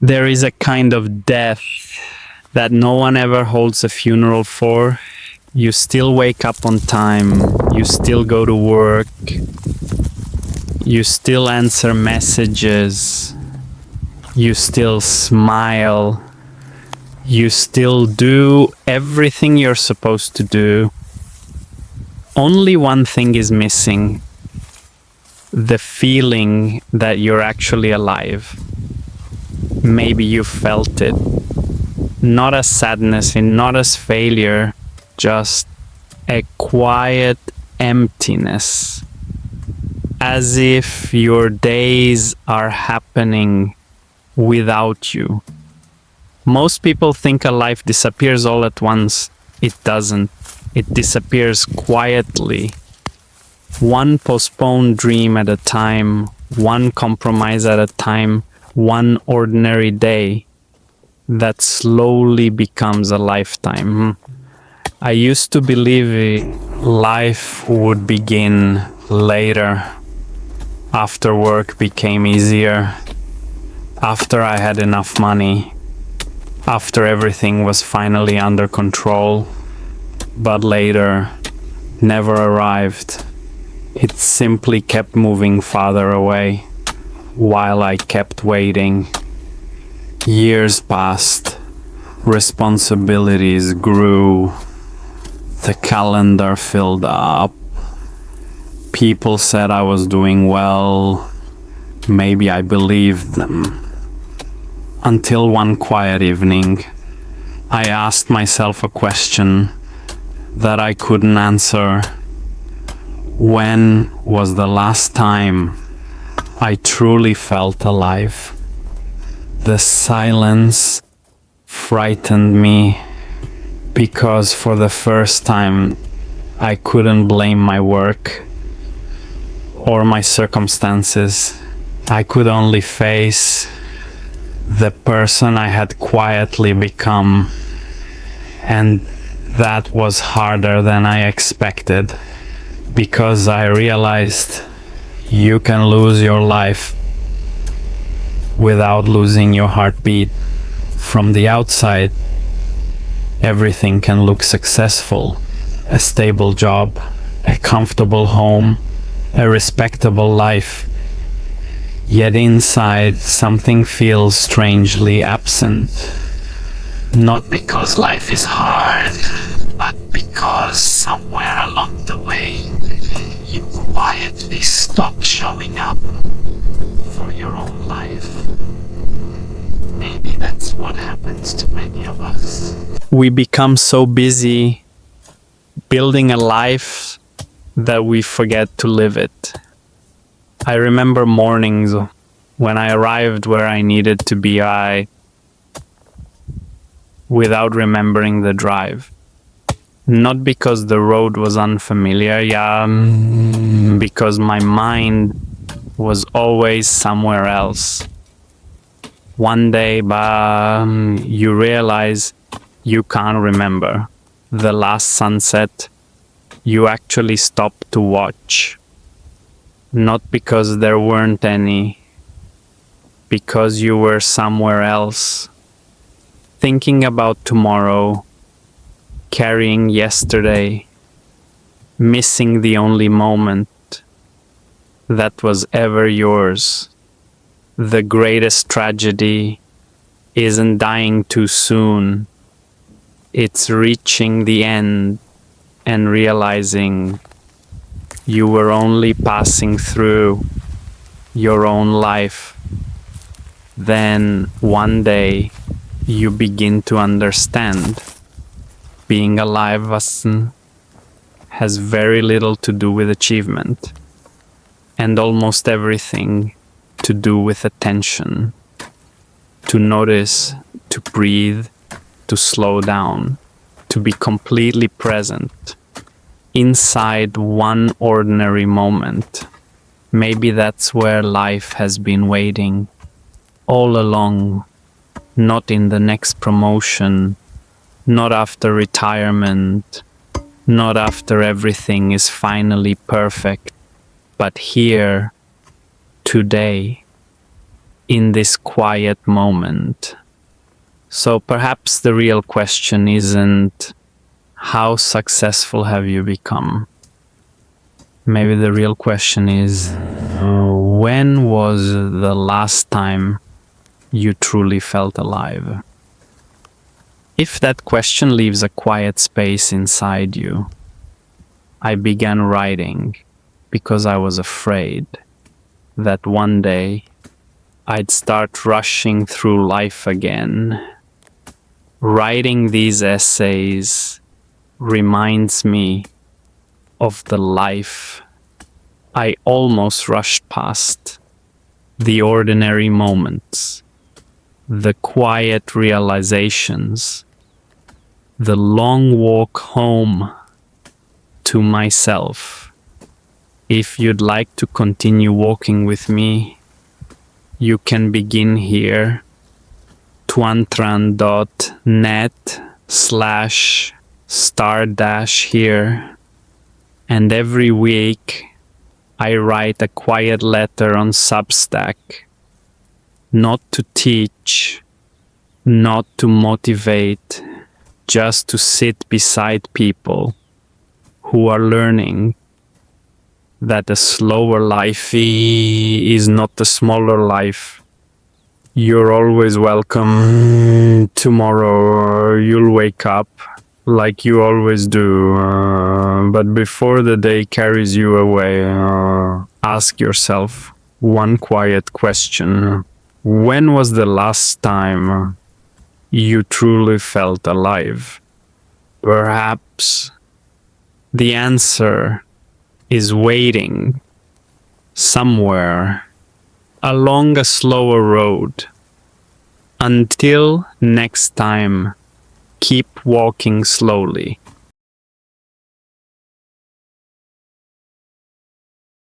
There is a kind of death that no one ever holds a funeral for. You still wake up on time, you still go to work, you still answer messages, you still smile, you still do everything you're supposed to do. Only one thing is missing: the feeling that you're actually alive. Maybe you felt it. Not as sadness and not as failure, just a quiet emptiness. As if your days are happening without you. Most people think a life disappears all at once. It doesn't. It disappears quietly. One postponed dream at a time, one compromise at a time, one ordinary day that slowly becomes a lifetime. I used to believe life would begin later, after work became easier, after I had enough money, after everything was finally under control. But later never arrived. It simply kept moving farther away while I kept waiting. Years passed, responsibilities grew, the calendar filled up. People said I was doing well. Maybe I believed them. Until one quiet evening, I asked myself a question that I couldn't answer. When was the last time I truly felt alive? The silence frightened me because for the first time I couldn't blame my work or my circumstances. I could only face the person I had quietly become, and that was harder than I expected, because I realized you can lose your life without losing your heartbeat. From the outside, everything can look successful: a stable job, a comfortable home, a respectable life. Yet inside, something feels strangely absent. Not because life is hard, but because somewhere along the way, you quietly stop showing up for your own life. Maybe that's what happens to many of us. We become so busy building a life that we forget to live it. I remember mornings when I arrived where I needed to be, without remembering the drive. Not because the road was unfamiliar, because my mind was always somewhere else. One day, you realize you can't remember the last sunset you actually stopped to watch. Not because there weren't any, because you were somewhere else. Thinking about tomorrow, carrying yesterday, missing the only moment that was ever yours. The greatest tragedy isn't dying too soon. It's reaching the end and realizing you were only passing through your own life. Then one day you begin to understand being alive has very little to do with achievement, and almost everything to do with attention. To notice, to breathe, to slow down, to be completely present inside one ordinary moment. Maybe that's where life has been waiting all along. Not in the next promotion, not after retirement, not after everything is finally perfect, but here, today. in this quiet moment. So perhaps the real question isn't how successful have you become? Maybe the real question is when was the last time you truly felt alive? If that question leaves a quiet space inside you, I began writing because I was afraid that one day I'd start rushing through life again. Writing these essays reminds me of the life I almost rushed past, the ordinary moments, the quiet realizations, the long walk home to myself. If you'd like to continue walking with me, you can begin here, twantran.net/star-here, and every week I write a quiet letter on Substack, not to teach, not to motivate, just to sit beside people who are learning that a slower life is not a smaller life. You're always welcome. Tomorrow you'll wake up like you always do. But before the day carries you away, ask yourself one quiet question. When was the last time you truly felt alive? Perhaps the answer is waiting somewhere along a slower road. Until next time, keep walking slowly.